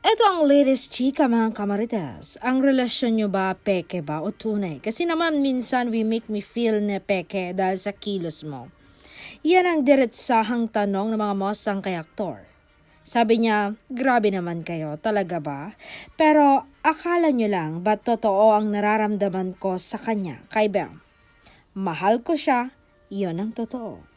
Ito ang latest chika mga kamarites. Ang relasyon nyo ba peke ba o tunay? Kasi naman minsan we make me feel na peke dahil sa kilos mo. Yan ang diretsahang tanong ng mga mosang kay aktor. Sabi niya, grabe naman kayo, talaga ba? Pero akala nyo lang ba't totoo ang nararamdaman ko sa kanya, kay Bem? Mahal ko siya, iyon ang totoo.